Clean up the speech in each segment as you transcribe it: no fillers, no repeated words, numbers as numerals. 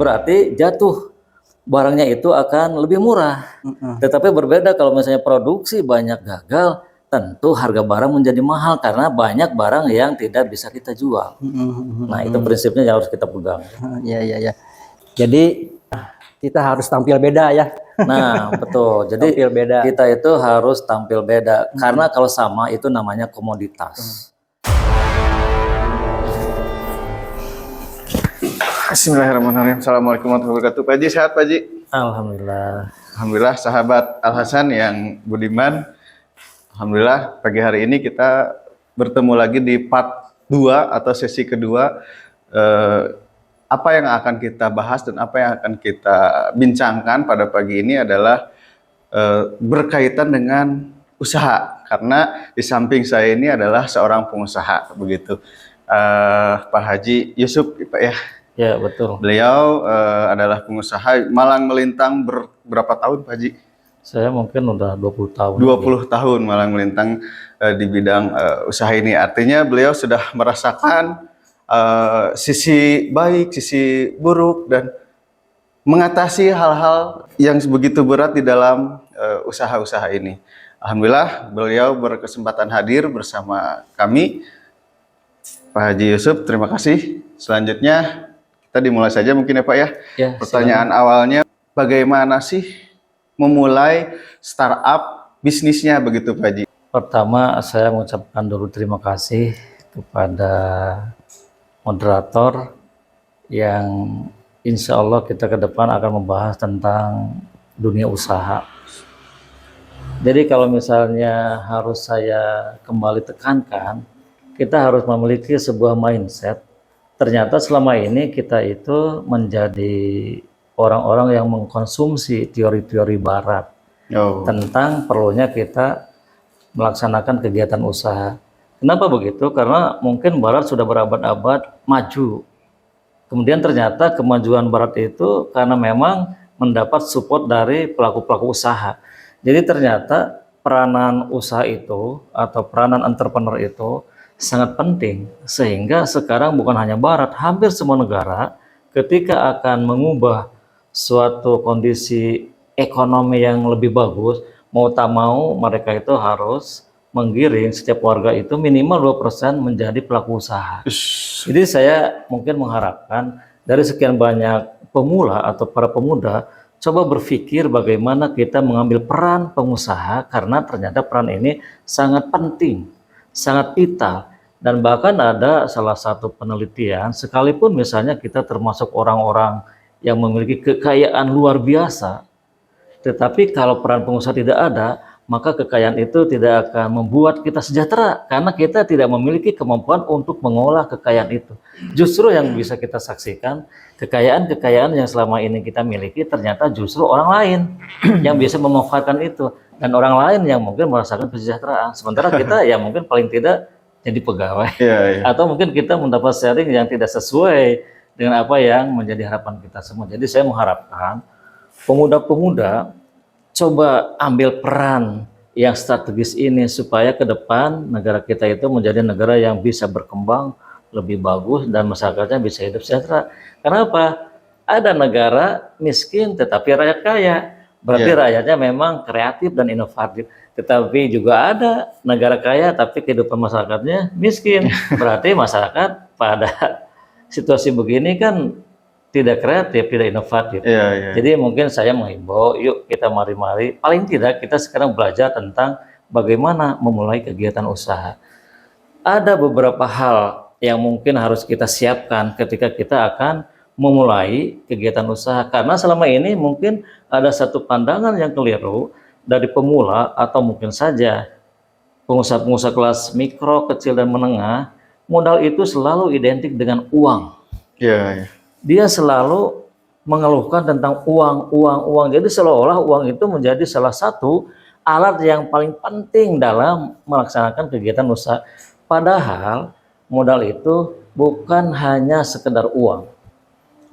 berarti jatuh barangnya itu akan lebih murah. Tetapi berbeda kalau misalnya produksi banyak gagal, tentu harga barang menjadi mahal karena banyak barang yang tidak bisa kita jual. Nah, itu prinsipnya yang harus kita pegang. Iya. Jadi kita harus tampil beda ya. Nah, betul. Jadi tampil beda. Kita itu harus tampil beda karena kalau sama itu namanya komoditas. Bismillahirrahmanirrahim. Assalamualaikum warahmatullahi wabarakatuh. Pak Haji, sehat Pak Haji? Alhamdulillah. Alhamdulillah, sahabat Al Hasan yang budiman. Alhamdulillah, pagi hari ini kita bertemu lagi di part 2 atau sesi kedua. Apa yang akan kita bahas dan apa yang akan kita bincangkan pada pagi ini adalah berkaitan dengan usaha. Karena di samping saya ini adalah seorang pengusaha, begitu. Pak Haji Yusuf, Pak ya. Ya, betul. Beliau adalah pengusaha malang melintang berapa tahun Pak Haji? Saya mungkin udah 20 tahun. 20 tahun malang melintang di bidang usaha ini. Artinya beliau sudah merasakan sisi baik, sisi buruk, dan mengatasi hal-hal yang begitu berat di dalam usaha-usaha ini. Alhamdulillah beliau berkesempatan hadir bersama kami. Pak Haji Yusuf, terima kasih. Selanjutnya kita dimulai saja mungkin ya Pak ya. Pertanyaan awalnya, bagaimana sih memulai startup bisnisnya begitu Pak Haji? Pertama saya mengucapkan dulu terima kasih kepada moderator yang insya Allah kita ke depan akan membahas tentang dunia usaha. Jadi kalau misalnya harus saya kembali tekankan, kita harus memiliki sebuah mindset. Ternyata selama ini kita itu menjadi orang-orang yang mengkonsumsi teori-teori barat tentang perlunya kita melaksanakan kegiatan usaha. Kenapa begitu? Karena mungkin barat sudah berabad-abad maju. Kemudian ternyata kemajuan barat itu karena memang mendapat support dari pelaku-pelaku usaha. Jadi ternyata peranan usaha itu atau peranan entrepreneur itu sangat penting, sehingga sekarang bukan hanya barat, hampir semua negara ketika akan mengubah suatu kondisi ekonomi yang lebih bagus, mau tak mau mereka itu harus menggiring setiap warga itu minimal 2% menjadi pelaku usaha. Jadi saya mungkin mengharapkan dari sekian banyak pemula atau para pemuda, coba berpikir bagaimana kita mengambil peran pengusaha, karena ternyata peran ini sangat penting, sangat vital. Dan bahkan ada salah satu penelitian, sekalipun misalnya kita termasuk orang-orang yang memiliki kekayaan luar biasa, tetapi kalau peran pengusaha tidak ada, maka kekayaan itu tidak akan membuat kita sejahtera, karena kita tidak memiliki kemampuan untuk mengolah kekayaan itu. Justru yang bisa kita saksikan, kekayaan-kekayaan yang selama ini kita miliki ternyata justru orang lain yang bisa memanfaatkan itu, dan orang lain yang mungkin merasakan kesejahteraan. Sementara kita ya mungkin paling tidak jadi pegawai, atau mungkin kita mendapat sharing yang tidak sesuai dengan apa yang menjadi harapan kita semua. Jadi saya mengharapkan pemuda-pemuda coba ambil peran yang strategis ini supaya ke depan negara kita itu menjadi negara yang bisa berkembang lebih bagus dan masyarakatnya bisa hidup sejahtera. Karena apa? Ada negara miskin tetapi rakyat kaya. Berarti rakyatnya memang kreatif dan inovatif. Tetapi juga ada negara kaya tapi kehidupan masyarakatnya miskin. Berarti masyarakat pada situasi begini kan tidak kreatif, tidak inovatif. Jadi mungkin saya menghimbau, yuk kita mari-mari, paling tidak kita sekarang belajar tentang bagaimana memulai kegiatan usaha. Ada beberapa hal yang mungkin harus kita siapkan ketika kita akan memulai kegiatan usaha, karena selama ini mungkin ada satu pandangan yang keliru dari pemula atau mungkin saja pengusaha-pengusaha kelas mikro, kecil dan menengah. Modal itu selalu identik dengan uang. Dia selalu mengeluhkan tentang uang. Jadi seolah-olah uang itu menjadi salah satu alat yang paling penting dalam melaksanakan kegiatan usaha. Padahal modal itu bukan hanya sekedar uang.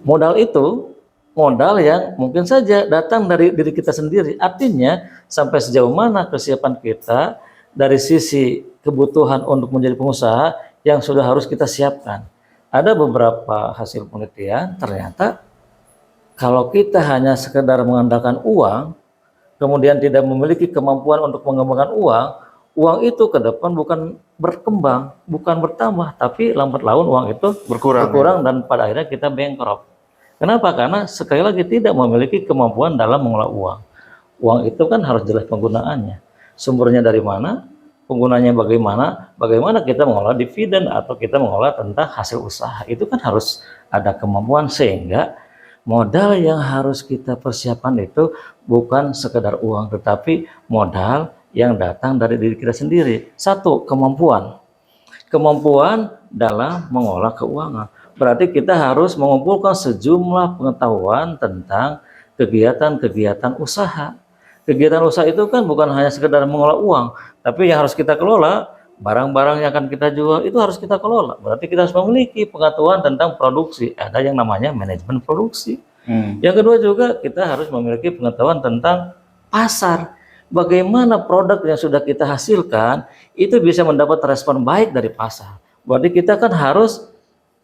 Modal itu modal yang mungkin saja datang dari diri kita sendiri. Artinya sampai sejauh mana kesiapan kita dari sisi kebutuhan untuk menjadi pengusaha yang sudah harus kita siapkan. Ada beberapa hasil penelitian ternyata Kalau kita hanya sekedar mengandalkan uang, kemudian tidak memiliki kemampuan untuk mengembangkan uang, uang itu ke depan bukan berkembang, bukan bertambah, tapi lambat laun uang itu Berkurang. dan pada akhirnya kita bankrupt. Kenapa? Karena sekali lagi tidak memiliki kemampuan dalam mengelola uang. Uang itu kan harus jelas penggunaannya. Sumbernya dari mana? Penggunanya bagaimana? Bagaimana kita mengelola dividen atau kita mengelola tentang hasil usaha. Itu kan harus ada kemampuan, sehingga modal yang harus kita persiapkan itu bukan sekedar uang, tetapi modal yang datang dari diri kita sendiri. Satu, kemampuan. Kemampuan dalam mengolah keuangan. Berarti kita harus mengumpulkan sejumlah pengetahuan tentang kegiatan-kegiatan usaha. Kegiatan usaha itu kan bukan hanya sekedar mengolah uang, tapi yang harus kita kelola, barang-barang yang akan kita jual itu harus kita kelola. Berarti kita harus memiliki pengetahuan tentang produksi. Ada yang namanya manajemen produksi. Yang kedua juga kita harus memiliki pengetahuan tentang pasar. Bagaimana produk yang sudah kita hasilkan itu bisa mendapat respon baik dari pasar. Berarti kita kan harus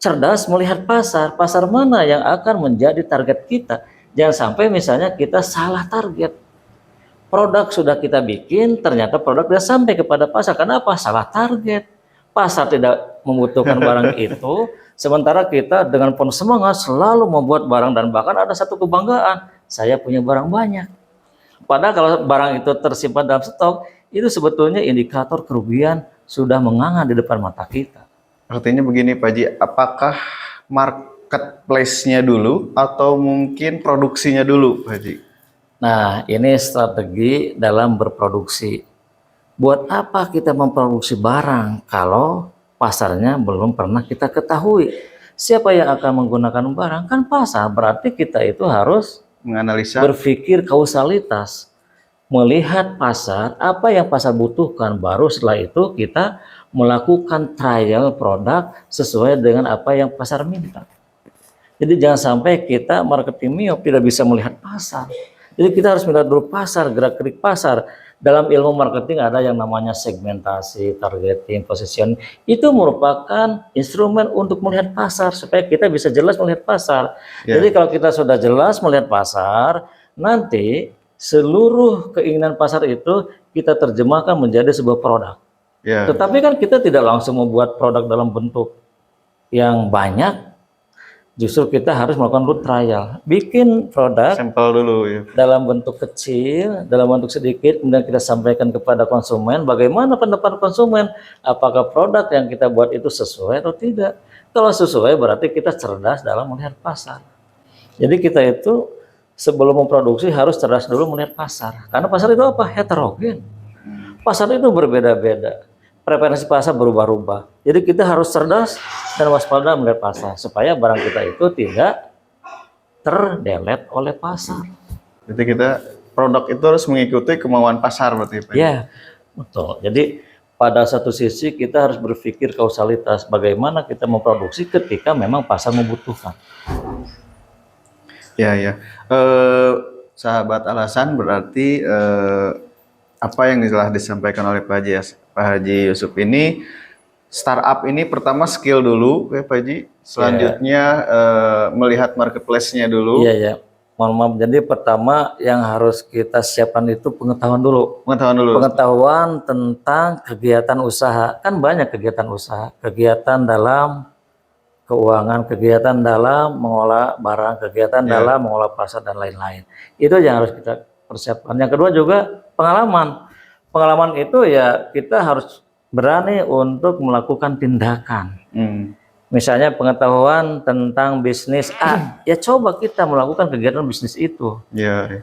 cerdas melihat pasar. Pasar mana yang akan menjadi target kita. Jangan sampai misalnya kita salah target. Produk sudah kita bikin, ternyata produk tidak sampai kepada pasar. Kenapa? Salah target. Pasar tidak membutuhkan barang itu, sementara kita dengan penuh semangat selalu membuat barang, dan bahkan ada satu kebanggaan, saya punya barang banyak. Padahal kalau barang itu tersimpan dalam stok, itu sebetulnya indikator kerugian sudah menganga di depan mata kita. Artinya begini Pak Haji, apakah marketplace-nya dulu atau mungkin produksinya dulu Pak Haji? Nah, ini strategi dalam berproduksi. Buat apa kita memproduksi barang kalau pasarnya belum pernah kita ketahui? Siapa yang akan menggunakan barang? Kan pasar. Berarti kita itu harus Menganalisa. berpikir kausalitas, melihat pasar, apa yang pasar butuhkan, baru setelah itu kita melakukan trial produk sesuai dengan apa yang pasar minta. Jadi jangan sampai kita marketing miop, tidak bisa melihat pasar. Jadi kita harus melihat dulu pasar, gerak-gerik pasar. Dalam ilmu marketing ada yang namanya segmentasi, targeting, position. Itu merupakan instrumen untuk melihat pasar supaya kita bisa jelas melihat pasar. Jadi kalau kita sudah jelas melihat pasar, nanti seluruh keinginan pasar itu kita terjemahkan menjadi sebuah produk. Tetapi kan kita tidak langsung membuat produk dalam bentuk yang banyak. Justru kita harus melakukan dulu trial, bikin produk Sampel dulu ya. dalam bentuk kecil, dalam bentuk sedikit, kemudian kita sampaikan kepada konsumen. Bagaimana pendapat konsumen? Apakah produk yang kita buat itu sesuai atau tidak? Kalau sesuai berarti kita cerdas dalam melihat pasar. Jadi kita itu sebelum memproduksi harus cerdas dulu melihat pasar. Karena pasar itu apa? Heterogen. Pasar itu berbeda-beda. Preferensi pasar berubah-ubah. Jadi kita harus cerdas dan waspada melihat pasar supaya barang kita itu tidak terdelet oleh pasar. Jadi kita produk itu harus mengikuti kemauan pasar berarti Pak. Ya, betul. Jadi pada satu sisi kita harus berpikir kausalitas, bagaimana kita memproduksi ketika memang pasar membutuhkan. Ya. Sahabat Alasan, berarti apa yang telah disampaikan oleh Pak Haji Yusuf ini, startup ini pertama skill dulu ya Pak Haji, selanjutnya melihat marketplace-nya dulu. Iya. Mohon maaf, jadi pertama yang harus kita siapkan itu pengetahuan dulu. Pengetahuan tentang kegiatan usaha. Kan banyak kegiatan usaha, kegiatan dalam keuangan, kegiatan dalam mengolah barang, kegiatan dalam mengolah pasar dan lain-lain. Itu yang harus kita persiapkan. Yang kedua juga pengalaman. Pengalaman itu ya kita harus berani untuk melakukan tindakan. Misalnya pengetahuan tentang bisnis A, ya coba kita melakukan kegiatan bisnis itu.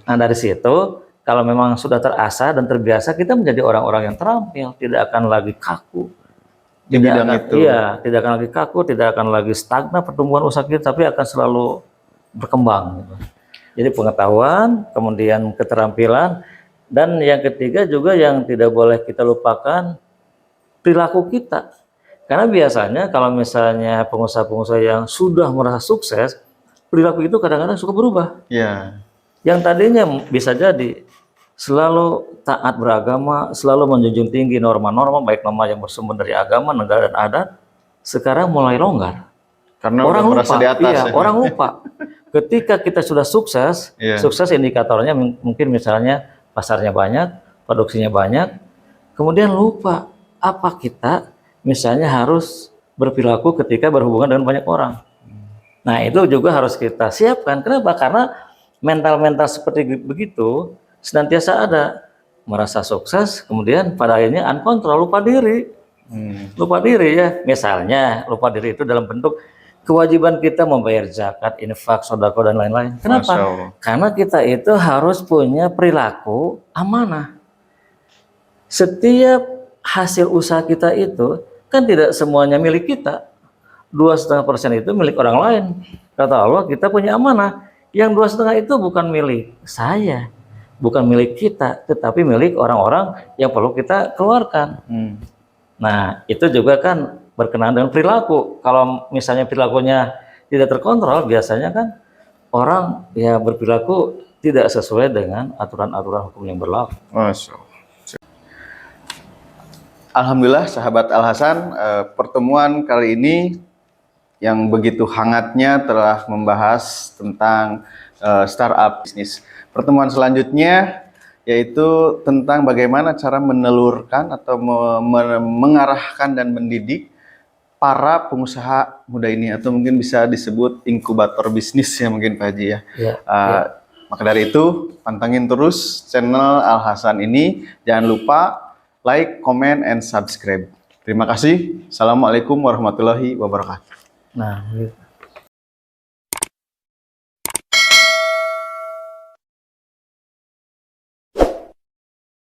Nah dari situ kalau memang sudah terasa dan terbiasa, kita menjadi orang-orang yang terampil, tidak akan lagi kaku. Tidak akan lagi kaku, tidak akan lagi stagnan pertumbuhan usaha kita, tapi akan selalu berkembang. Gitu. Jadi pengetahuan, kemudian keterampilan, dan yang ketiga juga yang tidak boleh kita lupakan, perilaku kita. Karena biasanya kalau misalnya pengusaha-pengusaha yang sudah merasa sukses, perilaku itu kadang-kadang suka berubah. Yang tadinya bisa jadi selalu taat beragama, selalu menjunjung tinggi norma-norma, baik norma yang bersumber dari agama, negara, dan adat, sekarang mulai longgar. Karena orang lupa, merasa di atas. orang lupa ketika kita sudah sukses, Iya. sukses indikatornya mungkin misalnya pasarnya banyak, produksinya banyak, kemudian lupa apa kita misalnya harus berperilaku ketika berhubungan dengan banyak orang. Nah, itu juga harus kita siapkan. Kenapa? Karena mental-mental seperti begitu senantiasa ada. Merasa sukses, kemudian pada akhirnya uncontrol, lupa diri. Lupa diri ya. Misalnya, lupa diri itu dalam bentuk kewajiban kita membayar zakat, infak, sedekah dan lain-lain. Kenapa? Masya Allah. Karena kita itu harus punya perilaku amanah. Setiap hasil usaha kita itu kan tidak semuanya milik kita. 2,5% itu milik orang lain. Kata Allah, kita punya amanah. Yang 2,5 itu bukan milik saya, bukan milik kita, tetapi milik orang-orang yang perlu kita keluarkan. Nah, itu juga kan berkenaan dengan perilaku. Kalau misalnya perilakunya tidak terkontrol, biasanya kan orang ya berperilaku tidak sesuai dengan aturan-aturan hukum yang berlaku. Masya Allah. Alhamdulillah sahabat Al Hasan, pertemuan kali ini yang begitu hangatnya telah membahas tentang startup bisnis. Pertemuan selanjutnya yaitu tentang bagaimana cara menelurkan atau mengarahkan dan mendidik para pengusaha muda ini, atau mungkin bisa disebut inkubator bisnis ya mungkin Pak Haji ya. Maka dari itu pantengin terus channel Al Hasan ini, jangan lupa like, comment, and subscribe. Terima kasih. Assalamualaikum warahmatullahi wabarakatuh. Nah, gitu.